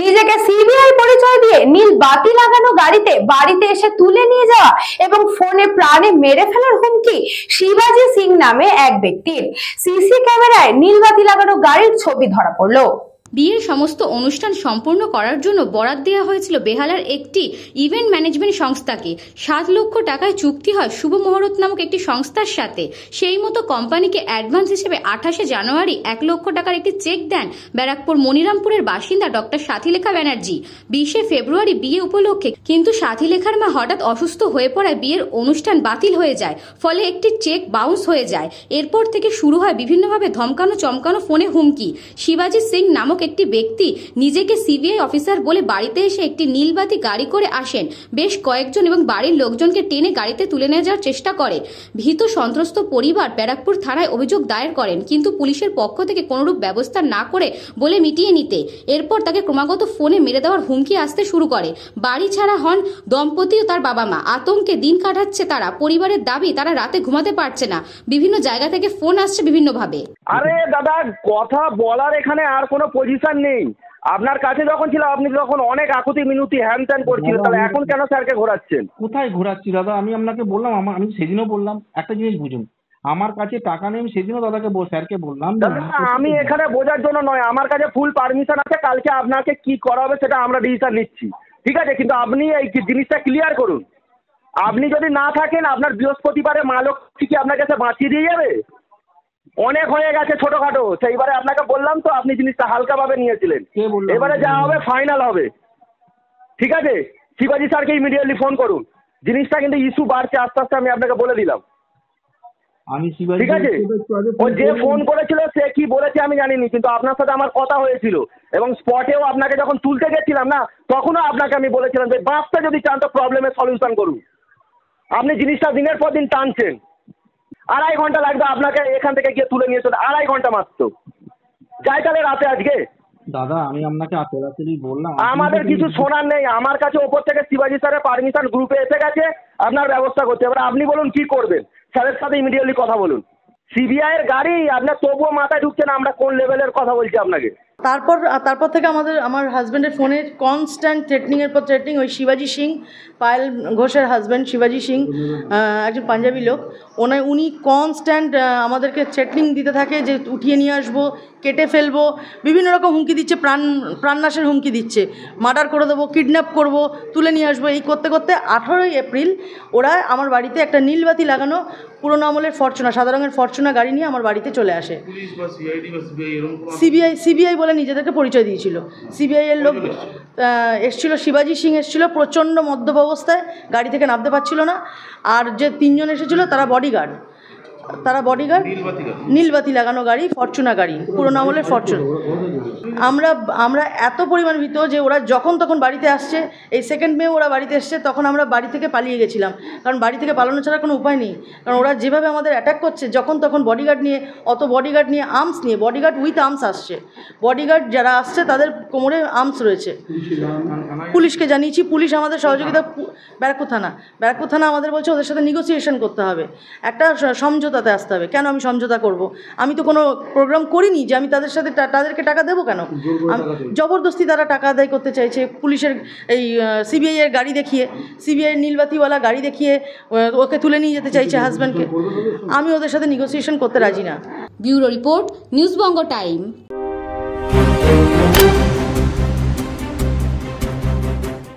নিজেকে সিবিআই পরিচয় দিয়ে নীল বাতি লাগানো গাড়িতে বাড়িতে এসে তুলে নিয়ে যাওয়া এবং ফোনে প্রাণে মেরে ফেলার হুমকি শিবাজি সিং নামে এক ব্যক্তির। সিসি ক্যামেরায় নীল বাতি লাগানো গাড়ির ছবি ধরা পড়লো। বিয়ের সমস্ত অনুষ্ঠান সম্পূর্ণ করার জন্য বরাত দেওয়া হয়েছিল বেহালার একটি ইভেন্ট ম্যানেজমেন্ট সংস্থাকে। 7 লক্ষ টাকায় চুক্তি হয় শুভ মুহূর্ত নামক একটি সংস্থার সাথে। সেই মতো কোম্পানিকে অ্যাডভান্স হিসেবে 28শে জানুয়ারি 1 লক্ষ টাকার একটি চেক দেন ব্যারাকপুর মনিরামপুরের বাসিন্দা ডক্টর সাথীলেখা ব্যানার্জি। 20শে ফেব্রুয়ারি বিয়ে উপলক্ষে, কিন্তু সাথীলেখার মা হঠাৎ অসুস্থ হয়ে পড়ায় বিয়ের অনুষ্ঠান বাতিল হয়ে যায়। ফলে একটি চেক বাউন্স হয়ে যায়। এরপর থেকে শুরু হয় বিভিন্নভাবে ধমকানো চমকানো ফোনে হুমকি। শিবাজি সিং নামক একটি ব্যক্তি নিজেকে সিবিআই অফিসার বলে বাড়িতে এসে একটি নীলবাতি গাড়ি করে আসেন। বেশ কয়েকজন এবং বাড়ির লোকজনকে টেনে গাড়িতে তুলে নিয়ে যাওয়ার চেষ্টা করে। ভীত সন্ত্রস্ত পরিবার ব্যারাকপুর থানায় অভিযোগ দায়ের করেন, কিন্তু পুলিশের পক্ষ থেকে কোনরূপ ব্যবস্থা না করে বলে মিটিয়ে নিতে। এরপর তাকে ক্রমাগত ফোনে মেরে দেওয়ার হুমকি আসতে শুরু করে। বাড়ি ছাড়া হন দম্পতি ও তার বাবা মা। আতঙ্কে দিন কাটাচ্ছে তারা। পরিবারের দাবি তারা রাতে ঘুমাতে পারছে না। বিভিন্ন জায়গা থেকে ফোন আসছে বিভিন্নভাবে। আরে দাদা, কথা বলার এখানে আর কোনো পজিশন নেই। আপনার কাছে যখন ছিল আপনি যখন অনেক আকুতি মিনতি হ্যান ত্যান করছিলেন, তাহলে এখন কেন স্যারকে ঘোরাচ্ছেন? কোথায় ঘোরাচ্ছি দাদা? আমি আপনাকে বললাম, আমি সেদিনও বললাম একটা জিনিস বুঝুন, আমার কাছে টাকা নেই। আমি সেদিনও দাদাকে স্যারকে বললাম। আমি এখানে বোঝার জন্য নয়, আমার কাছে ফুল পারমিশন আছে। কালকে আপনাকে কি করা হবে সেটা আমরা ডিসিশন নিচ্ছি, ঠিক আছে? কিন্তু আপনি এই জিনিসটা ক্লিয়ার করুন। আপনি যদি না থাকেন, আপনার বৃহস্পতিবারে মা লক্ষ্মী কি আপনার কাছে বাঁচিয়ে দিয়ে যাবে? অনেক হয়ে গেছে ছোটখাটো। সেইবারে আপনাকে বললাম তো, আপনি জিনিসটা হালকাভাবে নিয়েছিলেন। এবারে যা হবে ফাইনাল হবে, ঠিক আছে? শিবাজি স্যারকে ইমিডিয়েটলি ফোন করুন। জিনিসটা কিন্তু ইস্যু বাড়ছে আস্তে আস্তে, আমি আপনাকে বলে দিলাম, ঠিক আছে? ও যে ফোন করেছিল সে কি বলেছে আমি জানিনি, কিন্তু আপনার সাথে আমার কথা হয়েছিল এবং স্পটেও আপনাকে যখন তুলতে গেছিলাম না, তখনও আপনাকে আমি বলেছিলাম যে বাসটা যদি চান তো প্রবলেমের সলিউশন করুন। আপনি জিনিসটা দিনের পর দিন টানছেন। 2.5 ঘন্টা লাগবে আপনাকে এখান থেকে গিয়ে তুলে নিয়ে চলে। 2.5 ঘন্টা মাত্র। যাই তাহলে রাতে আজকে। দাদা আমি আপনাকে রাতেই বললাম, আমাদের কিছু শোনার নেই। আমার কাছে ওপর থেকে শিবাজি স্যারের পারমিশন গ্রুপে এসে গেছে, আপনার ব্যবস্থা করতে। এবার আপনি বলুন কি করবেন? স্যারের সাথে ইমিডিয়েটলি কথা বলুন। সিবিআই এর গাড়ি আপনার তবুও মাথায় ঢুকছে না আমরা কোন লেভেলের কথা বলছি আপনাকে। তারপর থেকে আমার হাজব্যান্ডের ফোনে কনস্ট্যান্ট থ্রেটনিংয়ের পর থ্রেটনিং। ওই শিবাজি সিং, পায়েল ঘোষের হাজব্যান্ড শিবাজি সিং, একজন পাঞ্জাবি লোক, উনি কনস্ট্যান্ট আমাদেরকে থ্রেটনিং দিতে থাকে যে উঠিয়ে নিয়ে আসবো, কেটে ফেলবো, বিভিন্ন রকম হুমকি দিচ্ছে। প্রাণনাশের হুমকি দিচ্ছে, মার্ডার করে দেবো, কিডন্যাপ করবো, তুলে নিয়ে আসবো। এই করতে করতে 18ই এপ্রিল ওরা আমার বাড়িতে একটা নীলবাতি লাগানো পুরোনো আমলের ফরচুনা, সাদা রঙের ফরচুনা গাড়ি নিয়ে আমার বাড়িতে চলে আসে। সিবিআই বলে নিজেদেরকে পরিচয় দিয়েছিল। সিবিআই এর লোক এসছিল, শিবাজি সিং এসছিল প্রচণ্ড মদ্যপ অবস্থায়, গাড়ি থেকে নামতে পারছিল না। আর যে 3 জন এসেছিল তারা বডিগার্ড। নীলবাতি লাগানো গাড়ি, ফরচুনা গাড়ি, পুরোনো আমলের ফরচুনা। আমরা এত পরিমাণ ভীত যে ওরা যখন তখন বাড়িতে আসছে। এই 2 মে ওরা বাড়িতে এসছে, তখন আমরা বাড়ি থেকে পালিয়ে গেছিলাম, কারণ বাড়ি থেকে পালানো ছাড়া কোনো উপায় নেই। কারণ ওরা যেভাবে আমাদের অ্যাটাক করছে, যখন তখন বডিগার্ড নিয়ে, আর্মস নিয়ে, বডিগার্ড উইথ আর্মস আসছে। বডিগার্ড যারা আসছে তাদের কোমরে আর্মস রয়েছে। পুলিশকে জানিয়েছি, পুলিশ আমাদের সহযোগিতা। ব্যারাকপুর থানা আমাদের বলছে ওদের সাথে নেগোসিয়েশন করতে হবে, একটা সমঝোতাতে আসতে হবে। কেন আমি সমঝোতা করব? আমি তো কোনো প্রোগ্রাম করিনি যে আমি তাদেরকে টাকা দেবো কেন? জবরদস্তি তারা টাকা আদায় করতে চাইছে। পুলিশের এই সিবিআই এর গাড়ি দেখিয়ে, সিবিআই এর নীলবাতিওয়ালা গাড়ি দেখিয়ে ওকে তুলে নিয়ে যেতে চাইছে হাজব্যান্ডকে। আমি ওদের সাথে নেগোসিয়েশন করতে রাজি না। ব্যুরো রিপোর্ট, নিউজ বঙ্গ টাইম।